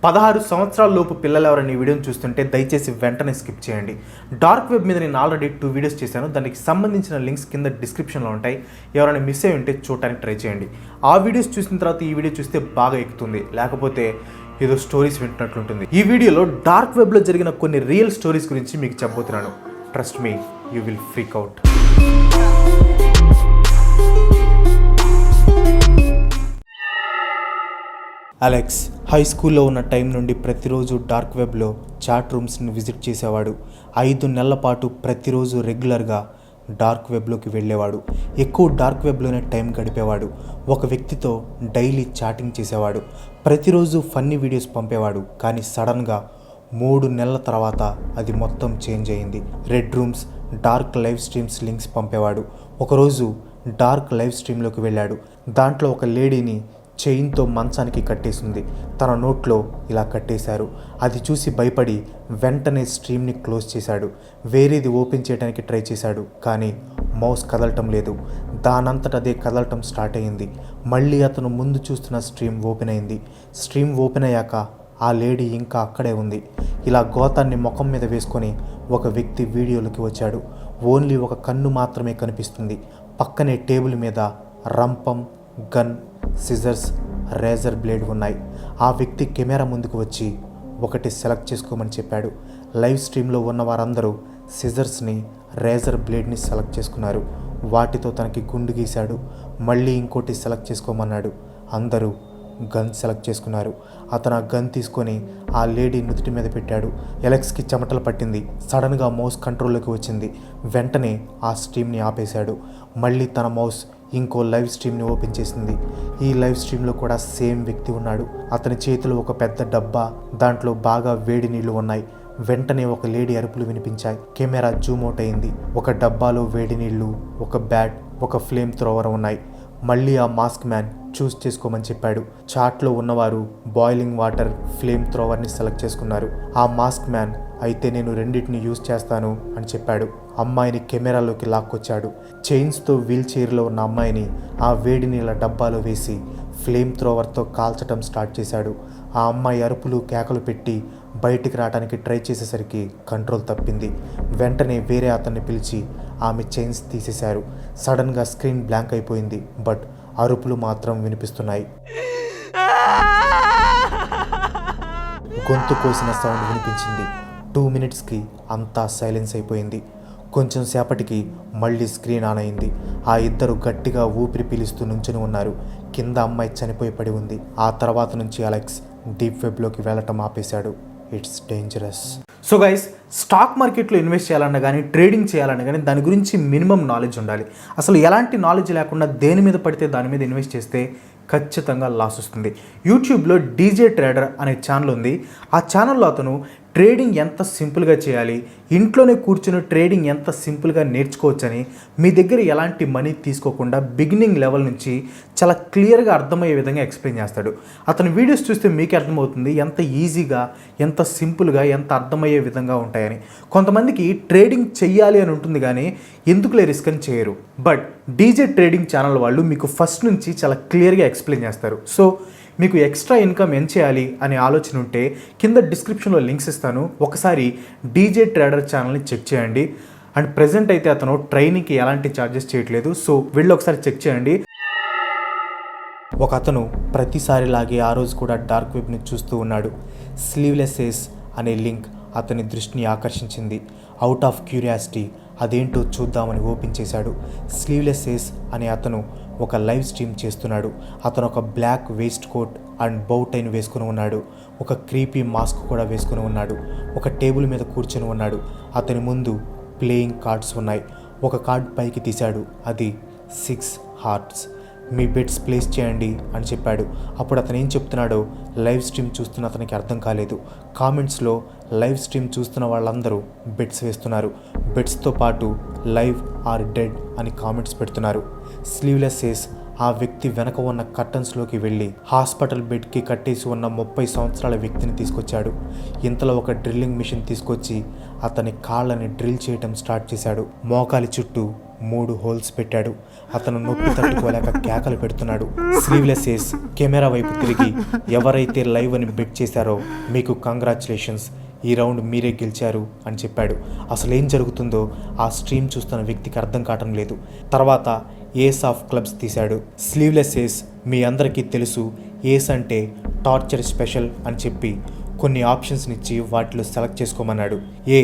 16 సంవత్సరాల లోపు పిల్లలు ఎవరైనా ఈ వీడియోని చూస్తుంటే దయచేసి వెంటనే స్కిప్ చేయండి. డార్క్ వెబ్ మీద నేను ఆల్రెడీ 2 వీడియోస్ చేశాను. దానికి సంబంధించిన లింక్స్ కింద డిస్క్రిప్షన్లో ఉంటాయి. ఎవరైనా మిస్ అయ్యి ఉంటే చూడటానికి ట్రై చేయండి. ఆ వీడియోస్ చూసిన తర్వాత ఈ వీడియో చూస్తే బాగా ఎక్కుతుంది, లేకపోతే ఏదో స్టోరీస్ వింటున్నట్లుంటుంది. ఈ వీడియోలో డార్క్ వెబ్లో జరిగిన కొన్ని రియల్ స్టోరీస్ గురించి మీకు చెప్పబోతున్నాను. Trust me, you will freak out. Alex high స్కూల్లో ఉన్న టైం నుండి ప్రతిరోజు డార్క్ వెబ్లో చాట్ రూమ్స్ని విజిట్ చేసేవాడు. 5 నెలల పాటు ప్రతిరోజు రెగ్యులర్గా డార్క్ వెబ్లోకి వెళ్ళేవాడు. ఎక్కువ డార్క్ వెబ్లోనే టైం గడిపేవాడు. ఒక వ్యక్తితో డైలీ చాటింగ్ చేసేవాడు. ప్రతిరోజు ఫన్నీ వీడియోస్ పంపేవాడు. కానీ సడన్గా 3 నెలల తర్వాత అది మొత్తం చేంజ్ అయింది. Red rooms, dark live streams links పంపేవాడు. ఒకరోజు డార్క్ లైవ్ స్ట్రీమ్లోకి వెళ్ళాడు. దాంట్లో ఒక లేడీని చైన్తో మంచానికి కట్టేసింది. తన నోట్లో ఇలా కట్టేశారు. అది చూసి భయపడి వెంటనే స్ట్రీమ్ని క్లోజ్ చేశాడు. వేరేది ఓపెన్ చేయడానికి ట్రై చేశాడు, కానీ మౌస్ కదలటం లేదు. దానంతట అదే కదలటం స్టార్ట్ అయింది. మళ్ళీ అతను ముందు చూస్తున్న స్ట్రీమ్ ఓపెన్ అయింది. స్ట్రీమ్ ఓపెన్ అయ్యాక ఆ లేడీ ఇంకా అక్కడే ఉంది. ఇలా గోతాన్ని ముఖం మీద వేసుకొని ఒక వ్యక్తి వీడియోలోకి వచ్చాడు. ఓన్లీ ఒక కన్ను మాత్రమే కనిపిస్తుంది. పక్కనే టేబుల్ మీద రంపం, గన్, సిజర్స్, రేజర్ బ్లేడ్ ఉన్నాయి. ఆ వ్యక్తి కెమెరా ముందుకు వచ్చి ఒకటి సెలెక్ట్ చేసుకోమని చెప్పాడు. లైవ్ స్ట్రీమ్లో ఉన్న వారందరూ సిజర్స్ని, రేజర్ బ్లేడ్ని సెలెక్ట్ చేసుకున్నారు. వాటితో తనకి గుండు గీశాడు. మళ్ళీ ఇంకోటి సెలెక్ట్ చేసుకోమన్నాడు. అందరూ గన్ సెలెక్ట్ చేసుకున్నారు. అతను ఆ గన్ తీసుకొని ఆ లేడీ నుదుటి మీద పెట్టాడు. ఎలెక్స్కి చెమటలు పట్టింది. సడన్గా మౌస్ కంట్రోల్లోకి వచ్చింది. వెంటనే ఆ స్ట్రీమ్ని ఆపేశాడు. మళ్ళీ తన మౌస్ ఇంకో లైవ్ స్ట్రీమ్ని ఓపెన్ చేసింది. ఈ లైవ్ స్ట్రీమ్లో కూడా సేమ్ వ్యక్తి ఉన్నాడు. అతని చేతిలో ఒక పెద్ద డబ్బా, దాంట్లో బాగా వేడి నీళ్లు ఉన్నాయి. వెంటనే ఒక లేడీ అరుపులు వినిపించాయి. కెమెరా జూమ్ అవుట్ అయింది. ఒక డబ్బాలో వేడి నీళ్లు, ఒక బ్యాట్, ఒక ఫ్లేమ్ థ్రోవర్ ఉన్నాయి. మళ్ళీ ఆ మాస్క్ మ్యాన్ చూస్ చేసుకోమని చెప్పాడు. చాట్లో ఉన్నవారు బాయిలింగ్ వాటర్, ఫ్లేమ్ థ్రోవర్ని సెలెక్ట్ చేసుకున్నారు. ఆ మాస్క్ మ్యాన్ అయితే నేను రెండింటిని యూజ్ చేస్తాను అని చెప్పాడు. అమ్మాయిని కెమెరాలోకి లాక్కొచ్చాడు. చైన్స్తో వీల్ చైర్లో ఉన్న అమ్మాయిని ఆ వేడి నీళ్ళ డబ్బాలో వేసి ఫ్లేమ్ థ్రోవర్తో కాల్చడం స్టార్ట్ చేశాడు. ఆ అమ్మాయి అరుపులు, కేకలు పెట్టి బయటికి రావడానికి ట్రై చేసేసరికి కంట్రోల్ తప్పింది. వెంటనే వేరే అతన్ని పిలిచి ఆమె చైన్స్ తీసేశారు. సడన్గా స్క్రీన్ బ్లాంక్ అయిపోయింది. బట్ అరుపులు మాత్రం వినిపిస్తున్నాయి. గొంతు కోసిన సౌండ్ వినిపించింది. 2 మినిట్స్కి అంతా సైలెన్స్ అయిపోయింది. కొంచెం సేపటికి మళ్ళీ స్క్రీన్ ఆన్ అయింది. ఆ ఇద్దరు గట్టిగా ఊపిరి పీలుస్తూ నుంచుని ఉన్నారు. కింద అమ్మాయి చనిపోయి పడి ఉంది. ఆ తర్వాత నుంచి అలెక్స్ డీప్ వెబ్లోకి వెళ్ళటం ఆపేశాడు. It's dangerous. So guys, stock మార్కెట్లో ఇన్వెస్ట్ చేయాలన్నా కానీ, ట్రేడింగ్ చేయాలన్నా కానీ దాని గురించి మినిమం నాలెడ్జ్ ఉండాలి. అసలు ఎలాంటి నాలెడ్జ్ లేకుండా దేని మీద పడితే దాని మీద ఇన్వెస్ట్ చేస్తే ఖచ్చితంగా లాస్ వస్తుంది. యూట్యూబ్లో డీజే ట్రేడర్ అనే ఛానల్ ఉంది. ఆ ఛానల్లో అతను ట్రేడింగ్ ఎంత సింపుల్గా చేయాలి, ఇంట్లోనే కూర్చుని ట్రేడింగ్ ఎంత సింపుల్గా నేర్చుకోవచ్చని, మీ దగ్గర ఎలాంటి మనీ తీసుకోకుండా బిగినింగ్ లెవెల్ నుంచి చాలా క్లియర్గా అర్థమయ్యే విధంగా ఎక్స్ప్లెయిన్ చేస్తాడు. అతని వీడియోస్ చూస్తే మీకే అర్థమవుతుంది ఎంత ఈజీగా, ఎంత సింపుల్గా, ఎంత అర్థమయ్యే విధంగా ఉంటాయని. కొంతమందికి ట్రేడింగ్ చెయ్యాలి అని ఉంటుంది కానీ ఎందుకులే రిస్క్ అని చేయరు. బట్ డీజే ట్రేడింగ్ ఛానల్ వాళ్ళు మీకు ఫస్ట్ నుంచి చాలా క్లియర్గా ఎక్స్ప్లెయిన్ చేస్తారు. సో మీకు ఎక్స్ట్రా ఇన్కమ్ ఏం చేయాలి అనే ఆలోచన ఉంటే కింద డిస్క్రిప్షన్లో లింక్స్ ఇస్తాను. ఒకసారి డీజే ట్రేడర్ ఛానల్ని చెక్ చేయండి. అండ్ ప్రెజెంట్ అయితే అతను ట్రైనింగ్కి ఎలాంటి ఛార్జెస్ చేయట్లేదు. సో వెళ్ళి ఒకసారి చెక్ చేయండి. ఒక అతను ప్రతిసారిలాగే ఆ రోజు కూడా డార్క్ వెబ్ని చూస్తూ ఉన్నాడు. స్లీవ్లెస్ ఏస్ అనే లింక్ అతని దృష్టిని ఆకర్షించింది. అవుట్ ఆఫ్ క్యూరియాసిటీ అదేంటో చూద్దామని ఓపెన్ చేశాడు. స్లీవ్లెస్ ఏస్ అనే అతను ఒక లైవ్ స్ట్రీమ్ చేస్తున్నాడు. అతను ఒక బ్లాక్ వేస్ట్ కోట్ అండ్ బౌ టైన్ వేసుకుని ఉన్నాడు. ఒక క్రీపీ మాస్క్ కూడా వేసుకుని ఉన్నాడు. ఒక టేబుల్ మీద కూర్చొని ఉన్నాడు. అతని ముందు ప్లేయింగ్ కార్డ్స్ ఉన్నాయి. ఒక కార్డ్ పైకి తీశాడు. అది 6 హార్ట్స్. మీ బెట్స్ ప్లేస్ చేయండి అని చెప్పాడు. అప్పుడు అతను ఏం చెప్తున్నాడో లైవ్ స్ట్రీమ్ చూస్తున్న అతనికి అర్థం కాలేదు. కామెంట్స్లో లైవ్ స్ట్రీమ్ చూస్తున్న వాళ్ళందరూ బెట్స్ వేస్తున్నారు. బెట్స్తో పాటు లైవ్ ఆర్ డెడ్ అని కామెంట్స్ పెడుతున్నారు. స్లీవ్లెస్ ఏస్ ఆ వ్యక్తి వెనక ఉన్న కర్టన్స్లోకి వెళ్ళి హాస్పిటల్ బెడ్కి కట్టేసి ఉన్న 30 సంవత్సరాల వ్యక్తిని తీసుకొచ్చాడు. ఇంతలో ఒక డ్రిల్లింగ్ మిషన్ తీసుకొచ్చి అతని కాళ్ళని డ్రిల్ చేయటం స్టార్ట్ చేశాడు. మోకాలి చుట్టూ 3 హోల్స్ పెట్టాడు. అతను నొప్పి తట్టుకోలేక కేకలు పెడుతున్నాడు. స్లీవ్లెస్ ఏస్ కెమెరా వైపు తిరిగి, ఎవరైతే లైవ్ అని బెట్ చేశారో మీకు కంగ్రాచులేషన్స్, ఈ రౌండ్ మీరే గెలిచారు అని చెప్పాడు. అసలు ఏం జరుగుతుందో ఆ స్ట్రీమ్ చూస్తున్న వ్యక్తికి అర్థం కావటం లేదు. తర్వాత ఏస్ ఆఫ్ క్లబ్స్ తీశాడు. స్లీవ్లెస్ ఏస్ మీ అందరికీ తెలుసు, ఏస్ అంటే టార్చర్ స్పెషల్ అని చెప్పి కొన్ని ఆప్షన్స్ని ఇచ్చి వాటిలో సెలెక్ట్ చేసుకోమన్నాడు. ఏ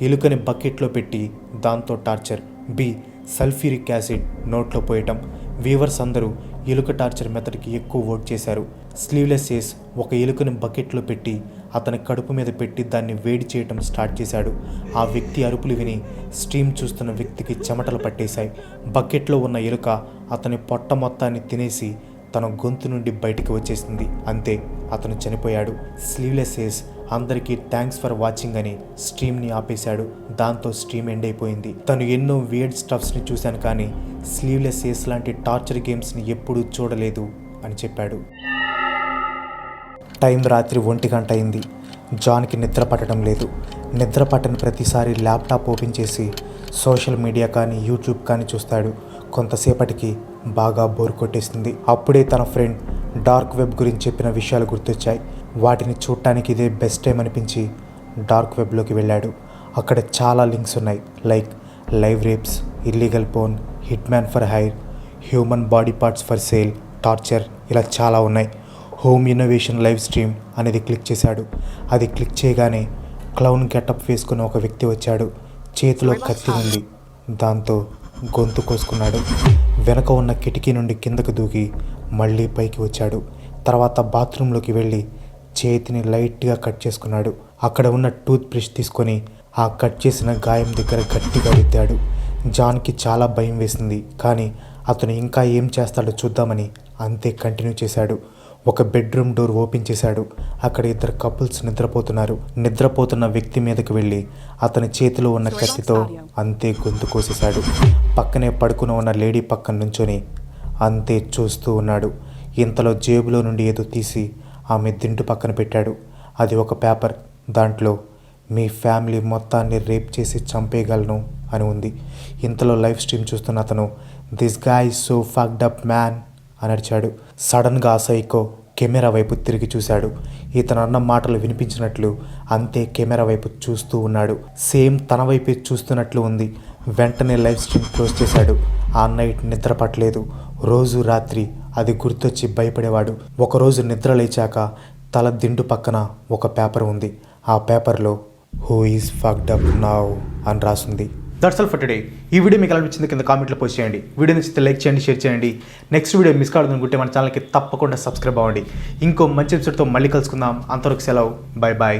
ఎలుకని బకెట్లో పెట్టి దాంతో టార్చర్, బి సల్ఫ్యూరిక్ యాసిడ్ నోట్లో పోయటం. వ్యూవర్స్ అందరూ ఎలుక టార్చర్ మెథడ్కి ఎక్కువ ఓట్ చేశారు. స్లీవ్లెస్ ఏస్ ఒక ఎలుకని బకెట్లో పెట్టి అతని కడుపు మీద పెట్టి దాన్ని వేడి చేయటం స్టార్ట్ చేశాడు. ఆ వ్యక్తి అరుపులు విని స్ట్రీమ్ చూస్తున్న వ్యక్తికి చెమటలు పట్టేశాయి. బకెట్లో ఉన్న ఎలుక అతని పొట్ట మొత్తాన్ని తినేసి తన గొంతు నుండి బయటికి వచ్చేసింది. అంతే, అతను చనిపోయాడు. స్లీవ్లెస్ ఏస్ అందరికీ థ్యాంక్స్ ఫర్ వాచింగ్ అని స్ట్రీమ్ని ఆపేశాడు. దాంతో స్ట్రీమ్ ఎండ్ అయిపోయింది. తను ఎన్నో వియర్డ్ స్టఫ్స్ని చూశాను, కానీ స్లీవ్లెస్ ఏస్ లాంటి టార్చర్ గేమ్స్ని ఎప్పుడూ చూడలేదు అని చెప్పాడు. టైం రాత్రి 1 గంట అయింది. జాన్కి నిద్ర పట్టడం లేదు. నిద్ర పట్టని ప్రతిసారి ల్యాప్టాప్ ఓపెన్ చేసి సోషల్ మీడియా కానీ యూట్యూబ్ కానీ చూస్తాడు. కొంతసేపటికి బాగా బోర్ కొట్టేసింది. అప్పుడే తన ఫ్రెండ్ డార్క్ వెబ్ గురించి చెప్పిన విషయాలు గుర్తొచ్చాయి. వాటిని చూడటానికి ఇదే బెస్ట్ టైం అనిపించి డార్క్ వెబ్లోకి వెళ్ళాడు. అక్కడ చాలా లింక్స్ ఉన్నాయి, like live rapes, illegal porn, hit man for hire, human body parts for sale, torture, ఇలా చాలా ఉన్నాయి. హోమ్ ఇన్నోవేషన్ లైవ్ స్ట్రీమ్ అనేది క్లిక్ చేశాడు. అది క్లిక్ చేయగానే క్లౌన్ గెటప్ వేసుకున్న ఒక వ్యక్తి వచ్చాడు. చేతిలో కత్తి ఉంది. దాంతో గొంతు కోసుకున్నాడు. వెనక ఉన్న కిటికీ నుండి కిందకు దూకి మళ్ళీ పైకి వచ్చాడు. తర్వాత బాత్రూంలోకి వెళ్ళి చేతిని లైట్గా కట్ చేసుకున్నాడు. అక్కడ ఉన్న టూత్ బ్రష్ తీసుకొని ఆ కట్ చేసిన గాయం దగ్గర గట్టిగా రుద్దాడు. జాన్కి చాలా భయం వేసింది, కానీ అతను ఇంకా ఏం చేస్తాడో చూద్దామని అంతే కంటిన్యూ చేశాడు. ఒక బెడ్రూమ్ డోర్ ఓపెన్ చేశాడు. అక్కడ 2 కపుల్స్ నిద్రపోతున్నారు. నిద్రపోతున్న వ్యక్తి మీదకి వెళ్ళి అతని చేతిలో ఉన్న కత్తితో అంతే గొంతు కోసేశాడు. పక్కనే పడుకుని ఉన్న లేడీ పక్కన నుంచొని అంతే చూస్తూ ఉన్నాడు. ఇంతలో జేబులో నుండి ఏదో తీసి ఆమె దిండు పక్కన పెట్టాడు. అది ఒక పేపర్. దాంట్లో మీ ఫ్యామిలీ మొత్తాన్ని రేప్ చేసి చంపేయగలను అని ఉంది. ఇంతలో లైవ్ స్ట్రీమ్ చూస్తున్న అతను, this guy so fucked up man అని అరిచాడు. సడన్గా ఆ సైకో కెమెరా వైపు తిరిగి చూశాడు. ఇతను అన్న మాటలు వినిపించినట్లు అంతే కెమెరా వైపు చూస్తూ ఉన్నాడు. సేమ్ తన వైపే చూస్తున్నట్లు ఉంది. వెంటనే లైవ్ స్ట్రీమ్ క్లోజ్ చేశాడు. ఆ నైట్ నిద్ర పట్టలేదు. రోజు రాత్రి అది గుర్తొచ్చి భయపడేవాడు. ఒకరోజు నిద్ర లేచాక తల దిండు పక్కన ఒక పేపర్ ఉంది. ఆ పేపర్లో who is fucked up now అని రాసింది. That's all for today. ఈ వీడియో మీకు ఎలా అనిపించింది కింద కామెంట్లో పోస్ట్ చేయండి. వీడియో నచ్చితే లైక్ చేయండి, షేర్ చేయండి. నెక్స్ట్ వీడియో మిస్ కావాలనుకుంటే మన ఛానల్కి తప్పకుండా సబ్స్క్రైబ్ అవ్వండి. ఇంకో మంచి ఎపిసోడ్తో మళ్ళీ కలుసుకుందాం. అంతవరకు సెలవు. Bye bye.